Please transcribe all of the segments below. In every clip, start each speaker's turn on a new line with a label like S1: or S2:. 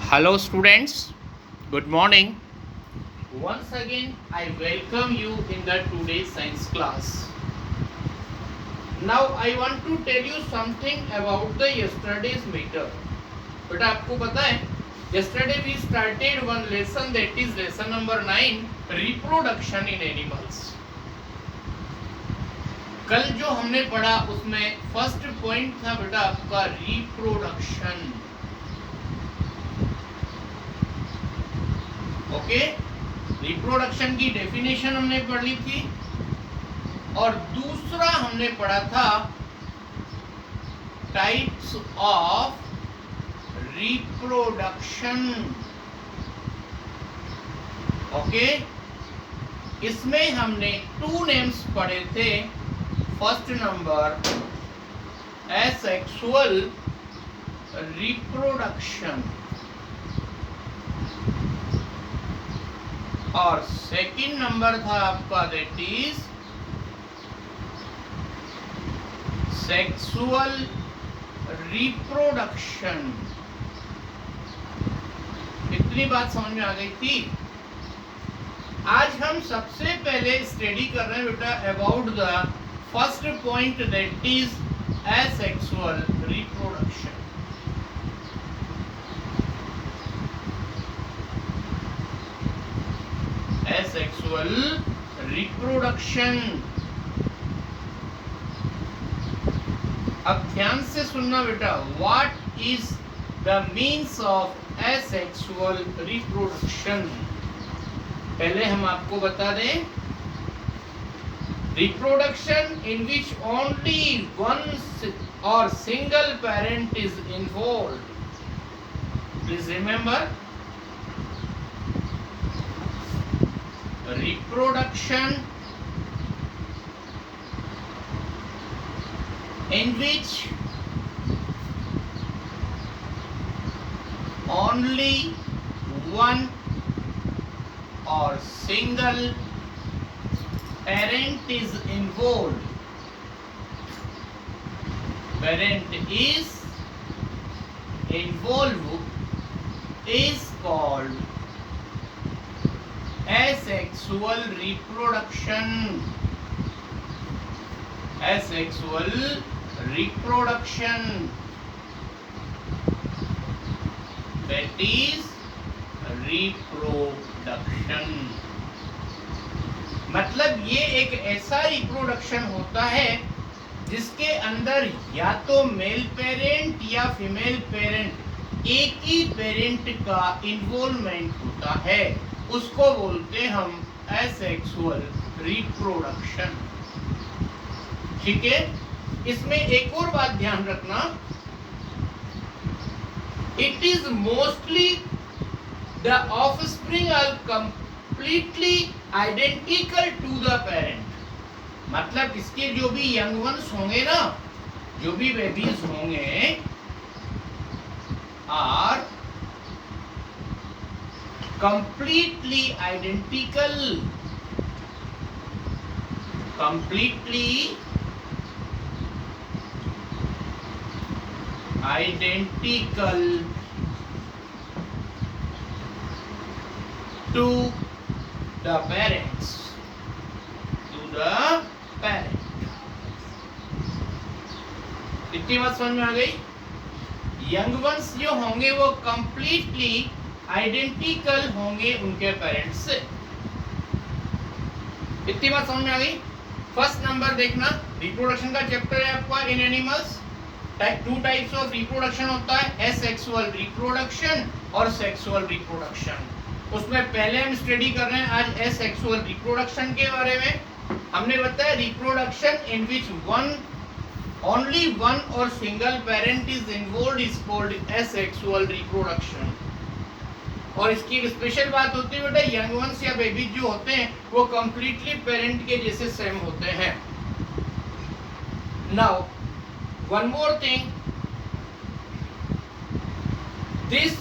S1: Hello, students. Good morning. Once again, I welcome you in the today's science class. Now, I want to tell you something about the yesterday's matter. बेटा आपको पता है yesterday we started one lesson, that is lesson number 9, reproduction in animals. कल जो हमने पढ़ा उसमें first point था बेटा आपका रिप्रोडक्शन. ओके, रिप्रोडक्शन की डेफिनेशन हमने पढ़ ली थी और दूसरा हमने पढ़ा था टाइप्स ऑफ रिप्रोडक्शन. ओके, इसमें हमने 2 नेम्स पढ़े थे. फर्स्ट नंबर एसेक्सुअल रिप्रोडक्शन और सेकंड नंबर था आपका दैट इज सेक्सुअल रिप्रोडक्शन. इतनी बात समझ में आ गई थी. आज हम सबसे पहले स्टडी कर रहे हैं बेटा about the first point that is asexual reproduction. Asexual reproduction. अब ध्यान से सुनना बेटा. What is the means of asexual reproduction? पहले हम आपको बता दें. Reproduction in which only one or single parent is involved. Please remember. Reproduction in which only one or single parent is involved. Parent is involved is called asexual reproduction. Asexual reproduction, that is reproduction. मतलब ये एक ऐसा reproduction होता है जिसके अंदर या तो मेल पेरेंट या फीमेल पेरेंट एक ही पेरेंट का इन्वॉल्वमेंट होता है. उसको बोलते हम एसेक्सुअल रिप्रोडक्शन. ठीक है. इसमें एक और बात ध्यान रखना. It is mostly the offspring are completely identical to the parent. मतलब इसके जो भी यंग वंस होंगे ना, जो भी बेबीज होंगे are completely identical to the parents. इतनी बात समझ में आ गई. यंग वंस जो होंगे वो कंप्लीटली आइडेंटिकल होंगे उनके पेरेंट्स से. इतनी बात समझ में आ गई. फर्स्ट नंबर देखना. रिप्रोडक्शन का चैप्टर है आपका in animals. Two types of reproduction होता है, एसेक्सुअल रिप्रोडक्शन और सेक्सुअल रिप्रोडक्शन. उसमें पहले हम स्टडी कर रहे हैं आज एसेक्सुअल रिप्रोडक्शन के बारे में. हमने बताया reproduction in which only one or single parent is involved is called asexual reproduction. और इसकी स्पेशल बात होती है बेटा यंग वंस या बेबी जो होते हैं वो कंप्लीटली पेरेंट के जैसे सेम होते हैं. Now one more thing, this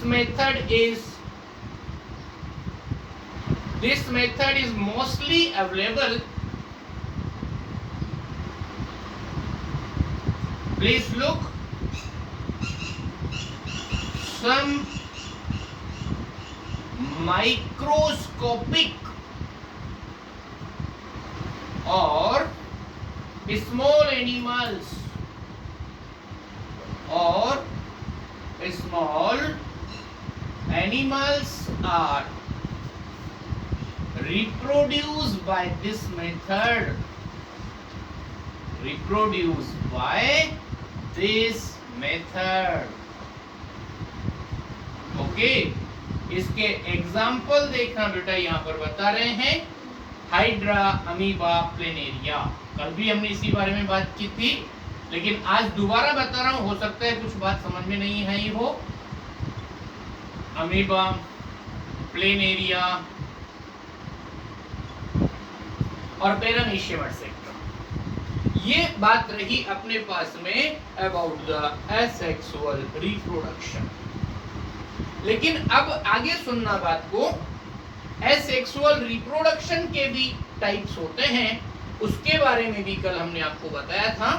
S1: method is mostly available. Please look some microscopic और स्मॉल एनिमल्स और small animals are reproduced by this method. Reproduced by this method. Okay. इसके एग्जाम्पल देखना बेटा, यहाँ पर बता रहे हैं हाइड्रा, अमीबा, प्लेनेरिया। कल भी हमने इसी बारे में बात की थी, लेकिन आज दोबारा बता रहा हूं, हो सकता है कुछ बात समझ में नहीं आई हो। अमीबा, प्लेनेरिया और पैरामीशियम एटसेट्रा। ये बात रही अपने पास में अबाउट द एसेक्सुअल रिप्रोडक्शन। लेकिन अब आगे सुनना बात को, एसेक्सुअल रिप्रोडक्शन के भी टाइप्स होते हैं, उसके बारे में भी कल हमने आपको बताया था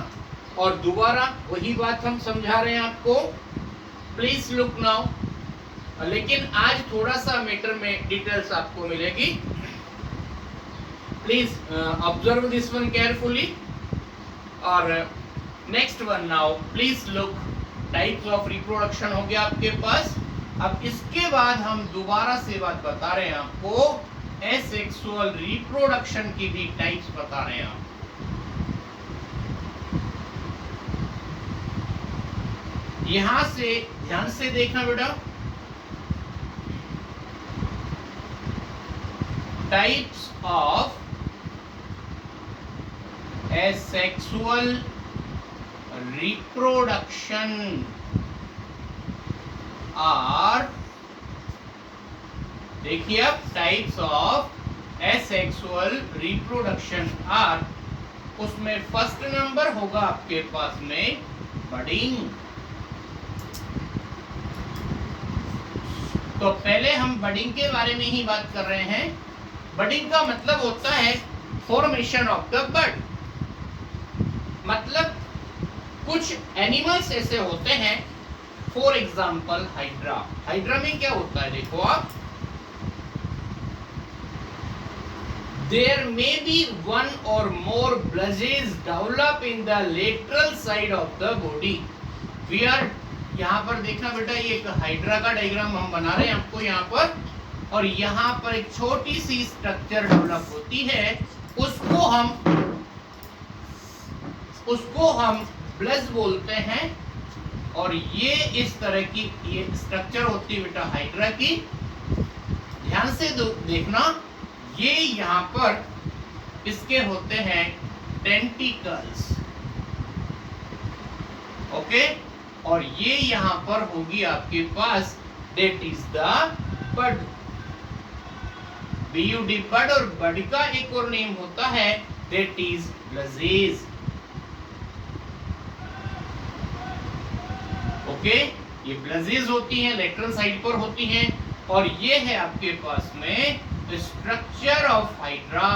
S1: और दोबारा वही बात हम समझा रहे हैं आपको। Please look now. लेकिन आज थोड़ा सा मैटर में डिटेल्स आपको मिलेगी। Please observe this one carefully. और next one now, please look. Types of reproduction हो गया आपके पास। अब इसके बाद हम दोबारा से बात बता रहे हैं आपको, एसेक्सुअल रिप्रोडक्शन की भी टाइप्स बता रहे हैं आप। यहां से ध्यान से देखना बेटा, types of asexual reproduction are, देखिए अब, types of asexual reproduction are, उसमें फर्स्ट नंबर होगा आपके पास में बडिंग। तो पहले हम बडिंग के बारे में ही बात कर रहे हैं। बडिंग का मतलब होता है फॉर्मेशन ऑफ द बड। मतलब कुछ एनिमल्स ऐसे होते हैं, फॉर एग्जाम्पल हाइड्रा। हाइड्रा में क्या होता है देखो आप, there may be one or more bulges develop in the lateral side of the body. We are, यहाँ पर देखना बेटा, ये एक हाइड्रा का डायग्राम हम बना रहे हैं आपको यहाँ पर, और यहाँ पर एक छोटी सी स्ट्रक्चर डेवलप होती है, उसको हम ब्लज बोलते हैं। और ये इस तरह की ये स्ट्रक्चर होती है बेटा हाइड्रा की। ध्यान से देखना, ये यहाँ पर इसके होते हैं टेंटिकल्स। ओके, और ये यहाँ पर होगी आपके पास, that is the bud, bud, bud, और bud का एक और नेम होता है that is blazes। ओके, ये ब्लजेस होती हैं, लेटरल साइड पर होती हैं, और ये है आपके पास में structure of hydra.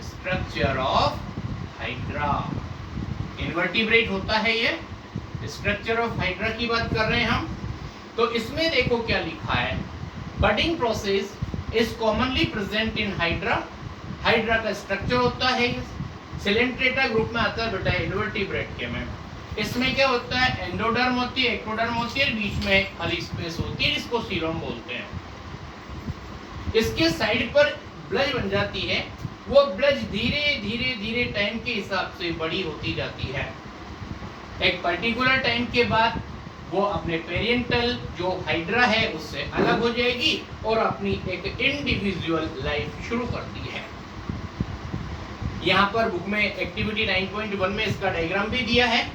S1: Structure of hydra, invertebrate होता है ये। स्ट्रक्चर ऑफ हाइड्रा की बात कर रहे हैं हम। तो इसमें देखो क्या लिखा है, budding process is commonly present in hydra. Hydra का स्ट्रक्चर होता है, सिलेंट्रेटा ग्रुप में आता है बेटा इनवर्टिब्रेट के में। इसमें क्या होता है, एंडोडर्म होती है, एक्टोडर्म होती है, बीच में खाली स्पेस होती है, जिसको सीलोम बोलते हैं। इसके साइड पर ब्लज बन जाती है, वो ब्लज धीरे धीरे धीरे टाइम के हिसाब से बड़ी होती जाती है। एक पर्टिकुलर टाइम के बाद वो अपने पेरेंटल जो हाइड्रा है उससे अलग हो जाएगी और अपनी एक इंडिविजुअल लाइफ शुरू करती है। यहाँ पर बुक में एक्टिविटी 9.1 में इसका डायग्राम भी दिया है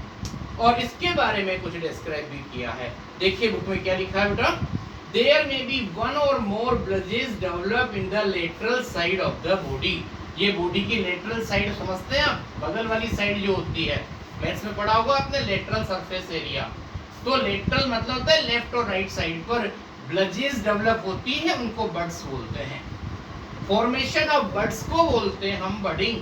S1: और इसके बारे में कुछ डिस्क्राइब भी किया है। देखिए बुक में क्या लिखा है बेटा, there may be one or more bulges develop in the lateral side of the body. ये बॉडी की लेटरल साइड समझते हैं आप, बगल वाली साइड जो होती है, मैथ्स में पढ़ा होगा आपने लेटरल सरफेस एरिया। तो लेटरल मतलब होता है लेफ्ट और राइट साइड पर ब्लजेस डेवलप होती है, उनको बड्स बोलते हैं। फॉर्मेशन ऑफ बड्स को बोलते हैं हम budding.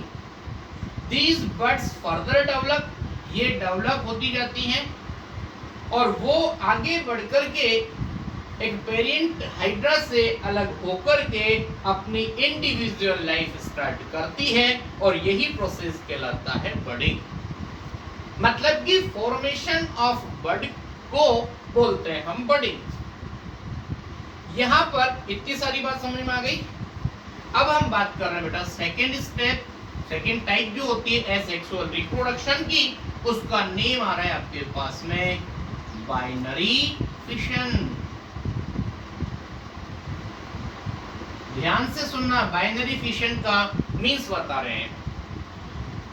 S1: These buds further develop, ये डेवलप होती जाती हैं और वो आगे बढ़कर के एक पेरेंट हाइड्रा से अलग होकर के अपनी इंडिविजुअल लाइफ स्टार्ट करती है और यही प्रोसेस कहलाता है बडिंग। मतलब कि फॉर्मेशन ऑफ बड को बोलते हैं हम बडिंग। यहां पर इतनी सारी बात समझ में आ गई। अब हम बात कर रहे हैं बेटा सेकेंड स्टेप, सेकेंड टाइप जो होती है एसेक्सुअल रिप्रोडक्शन की, उसका नेम आ रहा है आपके पास में बाइनरी फिशन। ध्यान से सुनना, बाइनरी फिशन का मीन्स बता रहे हैं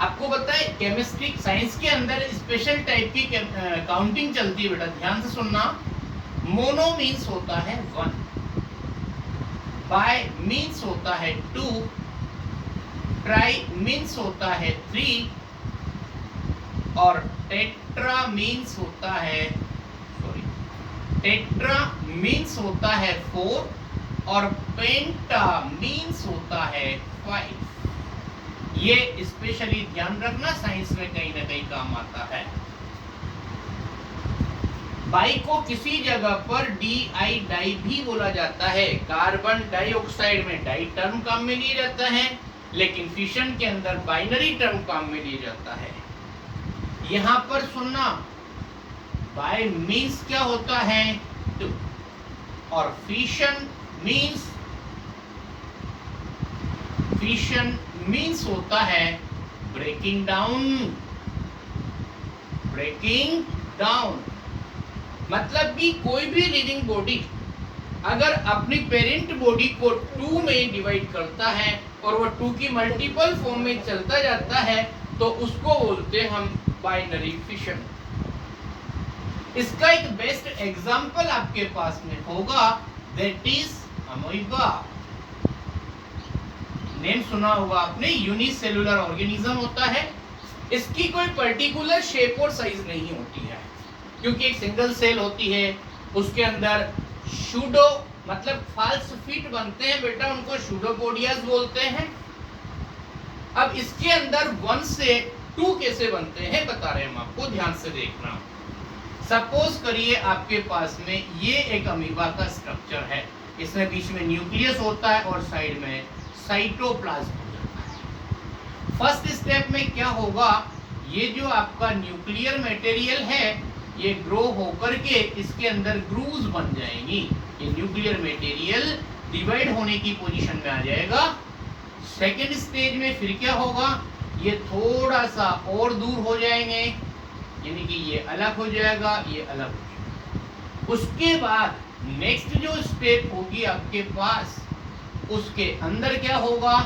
S1: आपको। बताए केमिस्ट्री साइंस के अंदर स्पेशल टाइप की काउंटिंग चलती है बेटा, ध्यान से सुनना। मोनो मीन्स होता है 1, बाय मीन्स होता है 2, ट्राई मीन्स होता है 3 और टेट्रा मीन्स होता है टेट्रा मीन्स होता है 4 और पेंटा मीन्स होता है 5। ये स्पेशली ध्यान रखना, साइंस में कहीं ना कहीं काम आता है। बाई को किसी जगह पर DI डाई भी बोला जाता है। कार्बन डाइऑक्साइड में डाई टर्म काम में लिया जाता है, लेकिन फिशन के अंदर बाइनरी टर्म काम में लिया जाता है। यहां पर सुनना, बाय मीन्स क्या होता है 2 और फिशन मीन्स होता है ब्रेकिंग डाउन। मतलब कि कोई भी लिविंग बॉडी अगर अपनी पेरेंट बॉडी को 2 में डिवाइड करता है और वो 2 की मल्टीपल फॉर्म में चलता जाता है तो उसको बोलते हैं हम बाइनरी फिशन। इसका एक बेस्ट एग्जांपल आपके पास में होगा, दैट इज अमीबा। नेम सुना होगा आपने, यूनिसेलुलर ऑर्गेनिज्म होता है। इसकी कोई पर्टिकुलर शेप और साइज नहीं होती है, क्योंकि एक सिंगल सेल होती है। उसके अंदर शूडो मतलब फाल्स फीट बनते हैं बेटा, उनको शूडोपोडियाज बोलते हैं। अब इसके अंदर 1 से 2 कैसे बनते हैं बता रहे हैं हम आपको, ध्यान से देखना। सपोज करिए आपके पास में ये एक अमीबा का स्ट्रक्चर है, इसमें बीच में न्यूक्लियस होता है और साइड में साइटोप्लाज्म होता है। फर्स्ट स्टेप में क्या होगा, ये जो आपका न्यूक्लियर मटेरियल है ये ग्रो होकर के इसके अंदर ग्रूव्स बन जाएंगी। ये न्यूक्लियर मटेरियल डिवाइड होने की पोजीशन में आ जाएगा। सेकेंड स्टेज में फिर क्या होगा, ये थोड़ा सा और दूर हो जाएंगे, यानी कि ये अलग हो जाएगा, ये अलग हो जाएगा। उसके बाद नेक्स्ट जो स्टेप होगी आपके पास, उसके अंदर क्या होगा,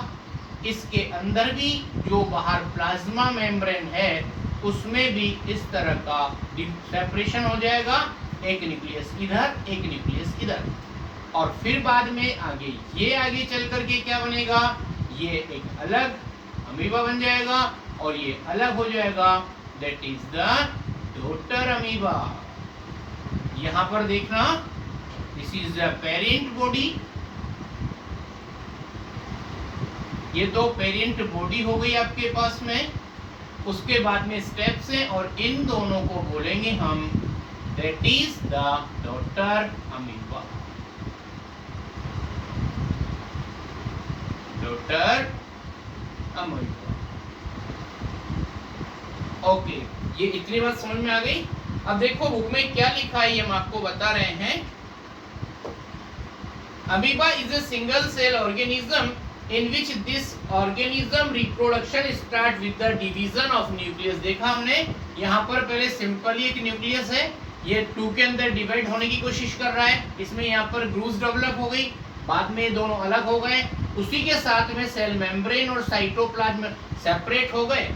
S1: इसके अंदर भी जो बाहर प्लाज्मा मेम्ब्रेन है उसमें भी इस तरह का सेपरेशन हो जाएगा, एक न्यूक्लियस इधर एक न्यूक्लियस इधर। और फिर बाद में आगे चल करके क्या बनेगा, ये एक अलग अमीबा बन जाएगा और ये अलग हो जाएगा, that is the daughter amoeba. यहां पर देखना, this is the parent body, ये 2 पेरेंट बॉडी हो गई आपके पास में। उसके बाद में स्टेप्स हैं और इन दोनों को बोलेंगे हम that is the daughter amoeba. Daughter amoeba. Okay, ये इतनी बात समझ में आ गई। अब देखो बुक में क्या लिखा है, ये हम आपको बता रहे हैं। Amoeba is a single cell organism in which this organism reproduction start with the division of nucleus। देखा हमने, यहाँ पर पहले सिंपली एक न्यूक्लियस है, ये 2 के अंदर डिवाइड होने की कोशिश कर रहा है, इसमें यहाँ पर ग्रूव्स डेवलप हो गई, बाद में ये दोनों अलग हो गए, उसी के साथ में सेल मेम्ब्रेन और साइटोप्लाज्म सेपरेट हो गए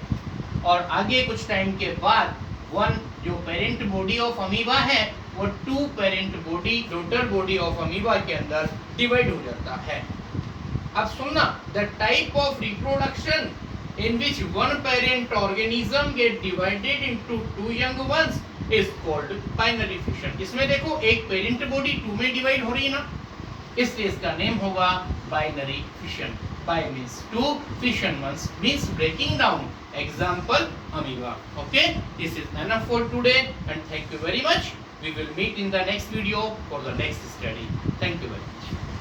S1: और आगे कुछ टाइम के बाद 1 जो पेरेंट बॉडी ऑफ अमीबा है वो 2 parent body daughter body of amoeba के अंदर डिवाइड हो जाता है। अब सुनना, the type of reproduction in which one parent organism get divided into 2 young ones is called binary fission। इसमें देखो एक पेरेंट बॉडी 2 में डिवाइड हो रही है ना, इस स्टेज का नेम होगा binary fission. By means 2, fission means breaking down। Example amoeba। Okay, this is enough for today and thank you very much। We will meet in the next video for the next study. Thank you very much.